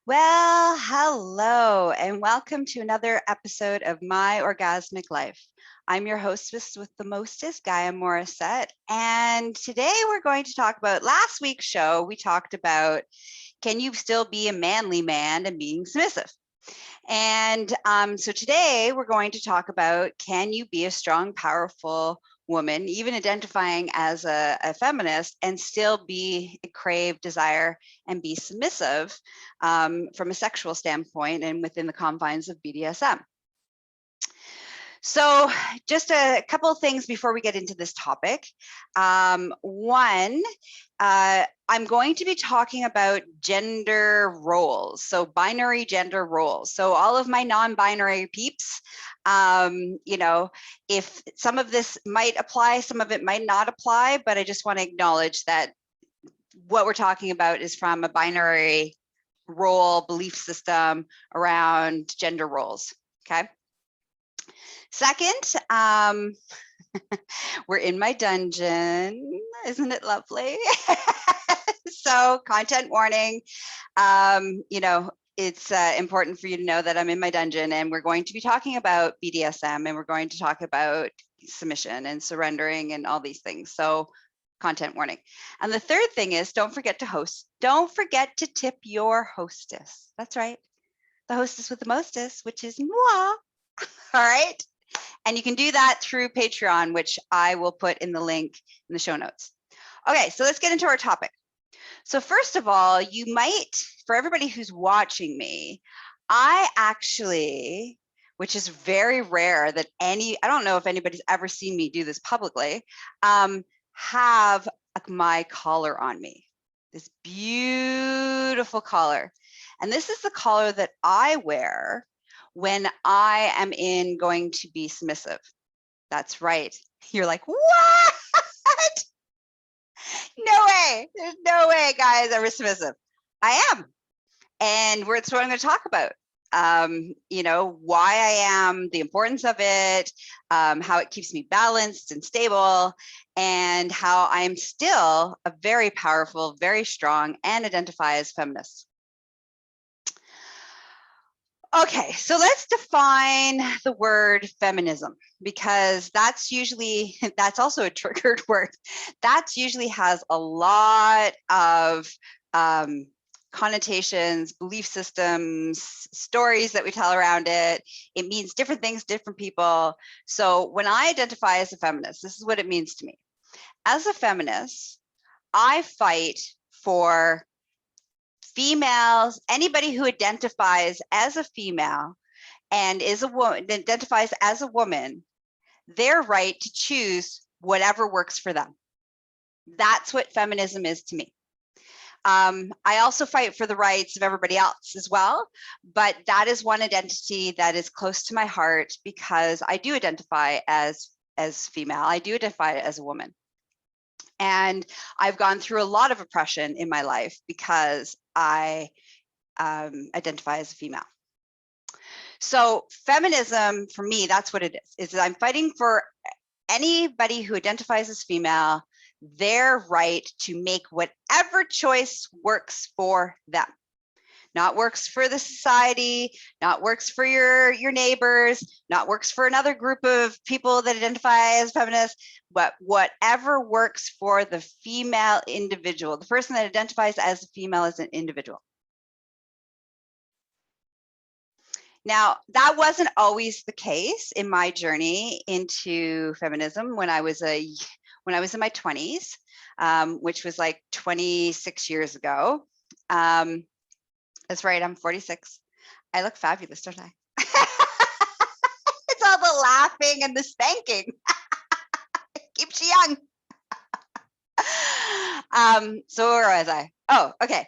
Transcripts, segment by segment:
Well, hello, and welcome to another episode of My Orgasmic Life. I'm your hostess with the mostest, Gaia Morrissette, and today we're going to talk about last week's show. We talked about can you still be a manly man and being submissive? And so today we're going to talk about can you be a strong, powerful woman, even identifying as a feminist, and still be crave, desire, and be submissive from a sexual standpoint and within the confines of BDSM. So just a couple of things before we get into this topic. One, I'm going to be talking about gender roles, so binary gender roles. So all of my non-binary peeps, if some of this might apply, some of it might not apply, but I just want to acknowledge that what we're talking about is from a binary role belief system around gender roles, okay? Second, we're in my dungeon. Isn't it lovely? So content warning, it's important for you to know that I'm in my dungeon and we're going to be talking about BDSM and we're going to talk about submission and surrendering and all these things. So content warning. And the third thing is don't forget to host. Don't forget to tip your hostess. That's right. The hostess with the mostest, which is moi. All right. And you can do that through Patreon, which I will put in the link in the show notes. Okay, so let's get into our topic. So first of all, you might, for everybody who's watching me, I actually, which is very rare that I don't know if anybody's ever seen me do this publicly, have my collar on me, this beautiful collar. And this is the collar that I wear when I am going to be submissive. That's right. You're like, what? No way. There's no way, guys, I'm submissive. I am. And that's what I'm going to talk about. Why I am, the importance of it, how it keeps me balanced and stable, and how I'm still a very powerful, very strong, and identify as feminist. Okay, so let's define the word feminism, because that's also a triggered word. That usually has a lot of connotations, belief systems, stories that we tell around it. It means different things, different people. So when I identify as a feminist, this is what it means to me. As a feminist, I fight for females, anybody who identifies as a female and is a woman, identifies as a woman, their right to choose whatever works for them. That's what feminism is to me. I also fight for the rights of everybody else as well, but that is one identity that is close to my heart because I do identify as female. I do identify as a woman. And I've gone through a lot of oppression in my life because I identify as a female. So feminism, for me, that's what it is that I'm fighting for anybody who identifies as female, their right to make whatever choice works for them. Not works for the society, not works for your neighbors, not works for another group of people that identify as feminists, but whatever works for the female individual, the person that identifies as a female as an individual. Now, that wasn't always the case in my journey into feminism when I was in my 20s, which was like 26 years ago. That's right, I'm 46. I look fabulous, don't I? It's all the laughing and the spanking. Keeps you young. So where was I? Oh, okay.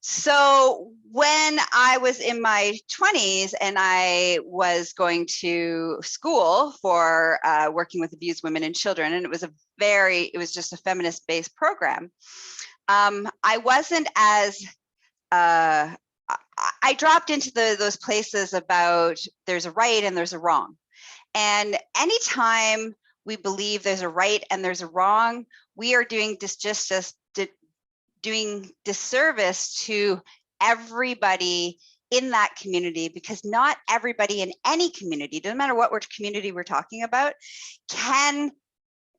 So when I was in my 20s and I was going to school for working with abused women and children, and it was just a feminist-based program, I wasn't as I dropped into those places about there's a right and there's a wrong. And anytime we believe there's a right and there's a wrong, we are doing disservice to everybody in that community, because not everybody in any community, doesn't matter what community we're talking about, can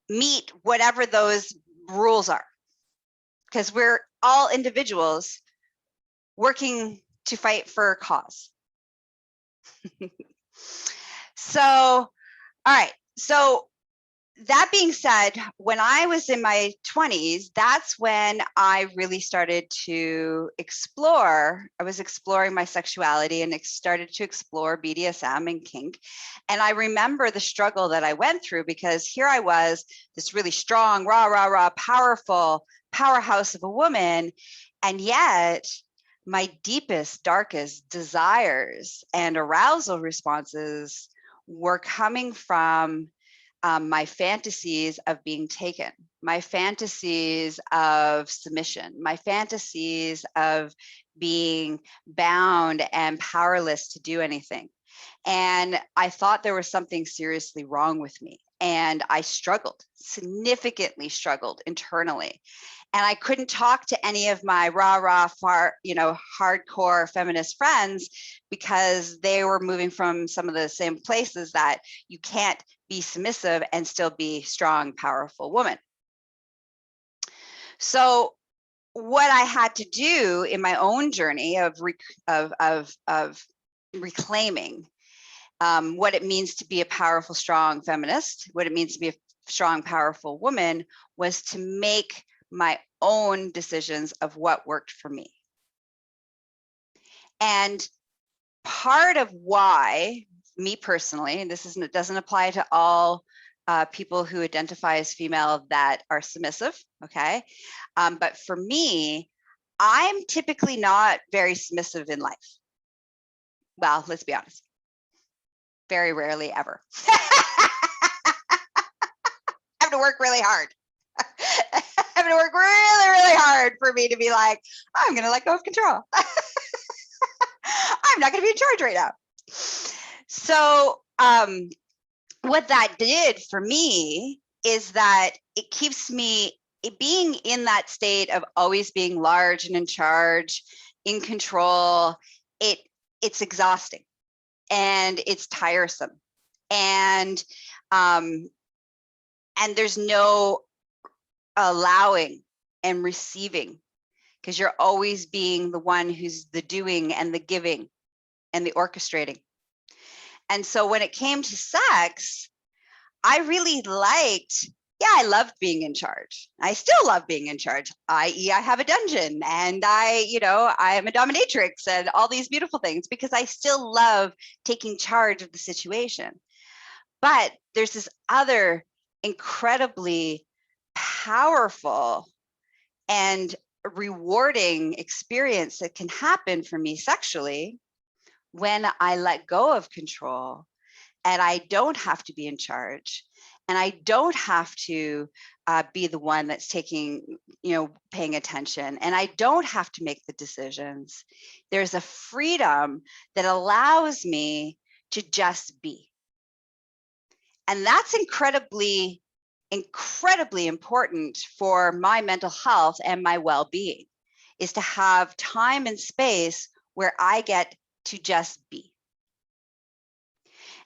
meet whatever those rules are, because we're all individuals working to fight for a cause. So, all right. So that being said, when I was in my 20s, that's when I really started to explore. I was exploring my sexuality and started to explore BDSM and kink. And I remember the struggle that I went through, because here I was, this really strong, rah, powerful powerhouse of a woman. And yet my deepest, darkest desires and arousal responses were coming from my fantasies of being taken, my fantasies of submission, my fantasies of being bound and powerless to do anything. And I thought there was something seriously wrong with me. And I significantly struggled internally. And I couldn't talk to any of my hardcore feminist friends, because they were moving from some of the same places that you can't be submissive and still be strong, powerful woman. So what I had to do in my own journey of reclaiming what it means to be a powerful, strong feminist, what it means to be a strong, powerful woman, was to make my own decisions of what worked for me. And part of why, me personally, and it doesn't apply to all people who identify as female that are submissive, okay? But for me, I'm typically not very submissive in life. Well, let's be honest. Very rarely ever. I have to work really hard. I have to work really, really hard for me to be like, I'm going to let go of control. I'm not going to be in charge right now. So what that did for me is that it keeps me being in that state of always being large and in charge, in control. It's exhausting and it's tiresome, and there's no allowing and receiving, because you're always being the one who's the doing and the giving and the orchestrating. And so when it came to sex, I really I loved being in charge. I still love being in charge, i.e. I have a dungeon and I am a dominatrix and all these beautiful things, because I still love taking charge of the situation. But there's this other incredibly powerful and rewarding experience that can happen for me sexually when I let go of control, and I don't have to be in charge, and I don't have to be the one that's paying attention, and I don't have to make the decisions. There's a freedom that allows me to just be. And that's incredibly important for my mental health and my well-being, is to have time and space where I get to just be.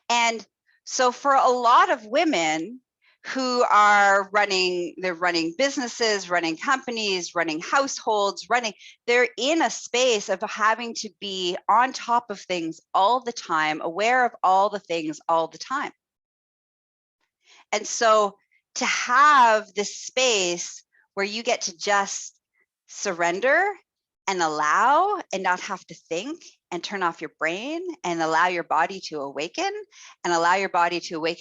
And so for a lot of women who are running businesses, running companies, running households, they're in a space of having to be on top of things all the time, aware of all the things all the time. And so to have this space where you get to just surrender and allow and not have to think and turn off your brain and allow your body to awaken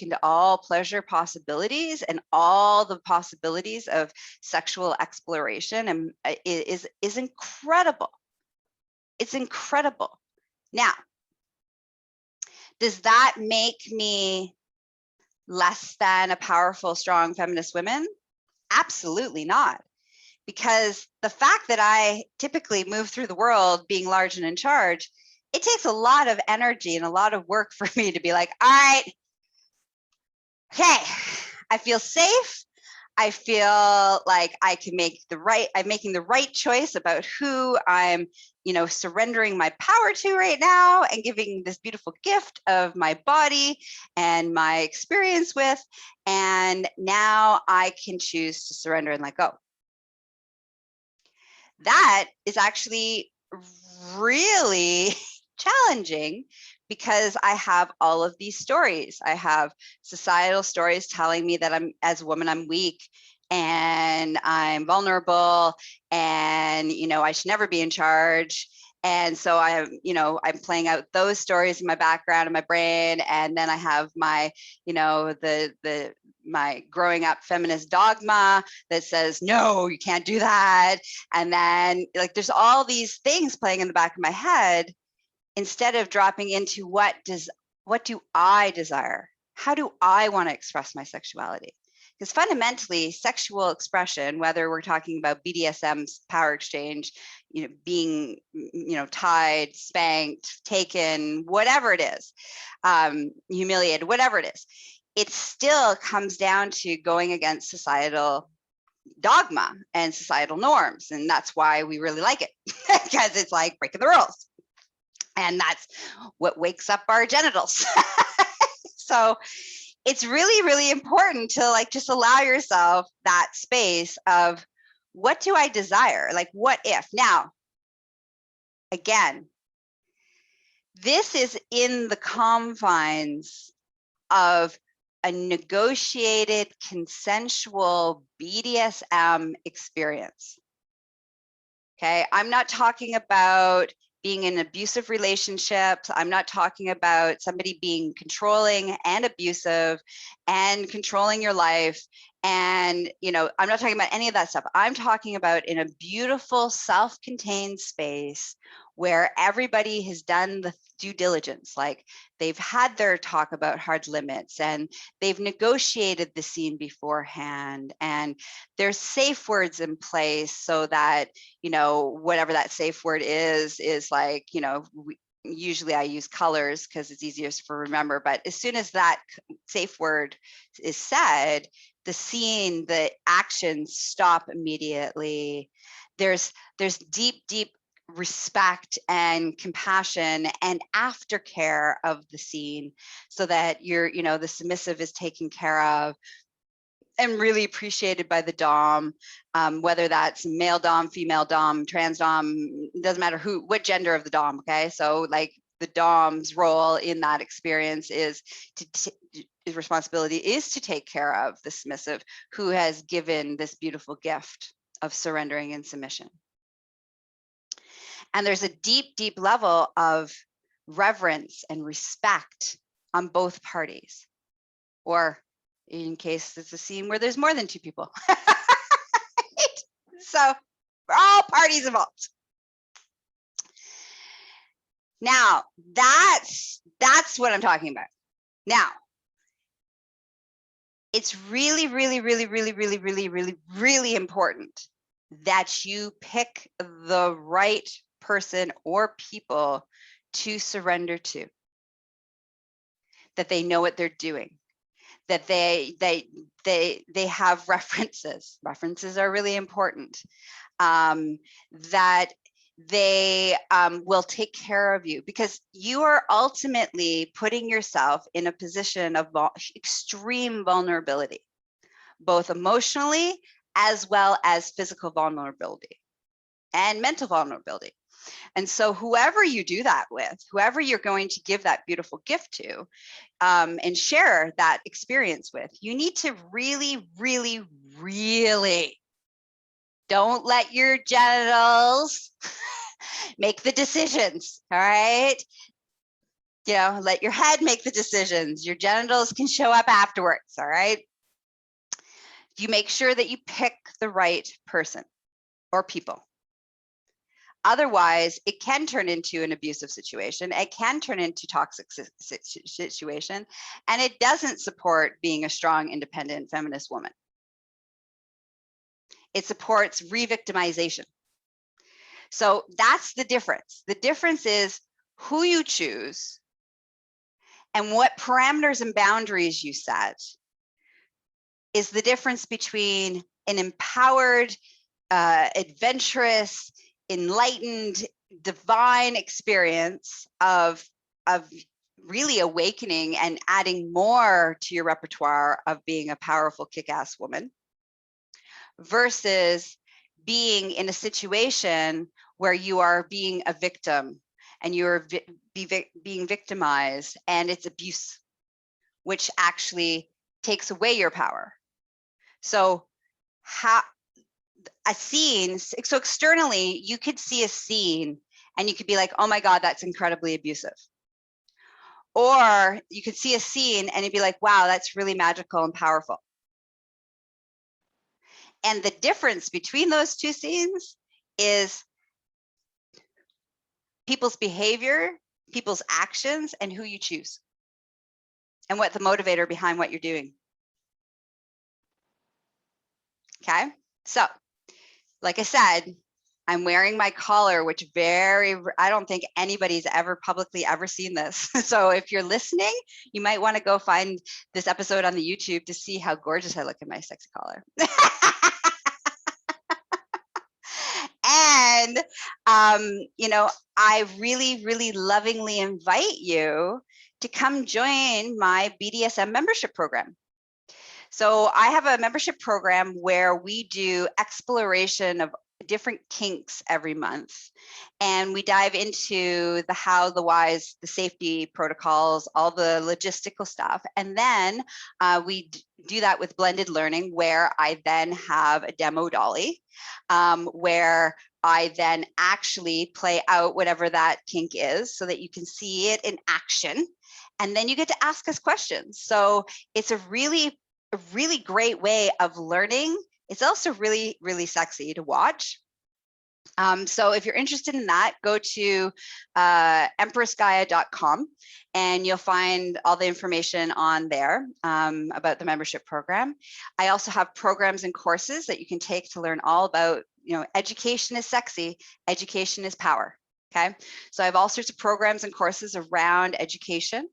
to all pleasure possibilities and all the possibilities of sexual exploration, and is incredible. It's incredible. Now, does that make me less than a powerful, strong feminist woman? Absolutely not. Because the fact that I typically move through the world being large and in charge, it takes a lot of energy and a lot of work for me to be like, all right, okay, I feel safe. I feel like I'm making the right choice about who I'm, surrendering my power to right now and giving this beautiful gift of my body and my experience with. And now I can choose to surrender and let go. That is actually really challenging because I have all of these stories. I have societal stories telling me that as a woman, I'm weak and I'm vulnerable and, I should never be in charge. And so I'm playing out those stories in my background in my brain. And then I have my, my growing up feminist dogma that says, no, you can't do that. And then there's all these things playing in the back of my head instead of dropping into what do I desire? How do I want to express my sexuality? Because fundamentally, sexual expression, whether we're talking about BDSM's power exchange, being, tied, spanked, taken, whatever it is, humiliated, whatever it is, it still comes down to going against societal dogma and societal norms. And that's why we really like it, because it's like breaking the rules. And that's what wakes up our genitals. So it's really, really important to just allow yourself that space of what do I desire? What if? Now, again, this is in the confines of a negotiated, consensual BDSM experience. Okay, I'm not talking about being in abusive relationships. I'm not talking about somebody being controlling and abusive and controlling your life. And, I'm not talking about any of that stuff. I'm talking about in a beautiful, self-contained space where everybody has done the due diligence. They've had their talk about hard limits and they've negotiated the scene beforehand, and there's safe words in place so that, whatever that safe word is usually I use colors because it's easiest for remember, but as soon as that safe word is said, the scene, the actions stop immediately. There's deep respect and compassion and aftercare of the scene so that the submissive is taken care of and really appreciated by the dom, whether that's male dom, female dom, trans dom, doesn't matter what gender of the dom. Okay, so the dom's role in that experience is his responsibility is to take care of the submissive who has given this beautiful gift of surrendering and submission. And there's a deep level of reverence and respect on both parties, or in case it's a scene where there's more than two people. So for all parties involved. Now, that's what I'm talking about. Now, it's really important that you pick the right person or people to surrender to, that they know what they're doing, that they have references. References are really important. That they will take care of you, because you are ultimately putting yourself in a position of extreme vulnerability, both emotionally as well as physical vulnerability and mental vulnerability. And so whoever you do that with, whoever you're going to give that beautiful gift to, and share that experience with, you need to really don't let your genitals make the decisions. All right. Let your head make the decisions. Your genitals can show up afterwards. All right. You make sure that you pick the right person or people. Otherwise, it can turn into an abusive situation. It can turn into toxic situation, and it doesn't support being a strong, independent feminist woman. It supports re-victimization. So that's the difference. The difference is who you choose and what parameters and boundaries you set is the difference between an empowered, adventurous, enlightened, divine experience of really awakening and adding more to your repertoire of being a powerful kick-ass woman, versus being in a situation where you are being a victim and you're being victimized, and it's abuse, which actually takes away your power. So a scene, so externally, you could see a scene and you could be like, oh my God, that's incredibly abusive. Or you could see a scene and you'd be like, wow, that's really magical and powerful. And the difference between those two scenes is people's behavior, people's actions, and who you choose, and what the motivator behind what you're doing. Okay, so like I said, I'm wearing my collar, which I don't think anybody's ever publicly ever seen this. So if you're listening, you might want to go find this episode on the YouTube to see how gorgeous I look in my sexy collar. And, you know, I really, really lovingly invite you to come join my BDSM membership program. So I have a membership program where we do exploration of different kinks every month. And we dive into the how, the whys, the safety protocols, all the logistical stuff. And then we do that with blended learning, where I then have a demo dolly, where I then actually play out whatever that kink is so that you can see it in action. And then you get to ask us questions. So it's a really great way of learning. It's also really, really sexy to watch. So if you're interested in that, go to empressgaia.com and you'll find all the information on there about the membership program. I also have programs and courses that you can take to learn all about, you know, education is sexy, education is power. Okay, so I have all sorts of programs and courses around education,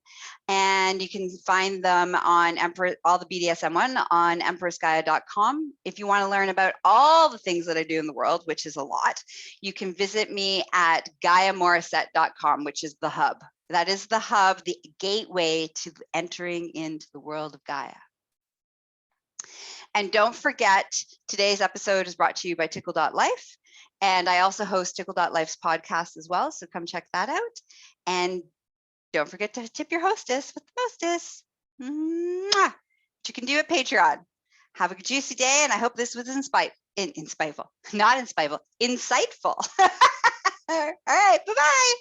and you can find them on all the BDSM one on empressgaia.com. If you want to learn about all the things that I do in the world, which is a lot, you can visit me at GaiaMorrissette.com, which is the hub. That is the hub, the gateway to entering into the world of Gaia. And don't forget, today's episode is brought to you by Tickle.life. And I also host Tickle.life's podcast as well. So come check that out. And don't forget to tip your hostess with the mostess. Mwah! Which you can do at Patreon. Have a juicy day. And I hope this was insightful. Not insightful, insightful. All right. Bye-bye.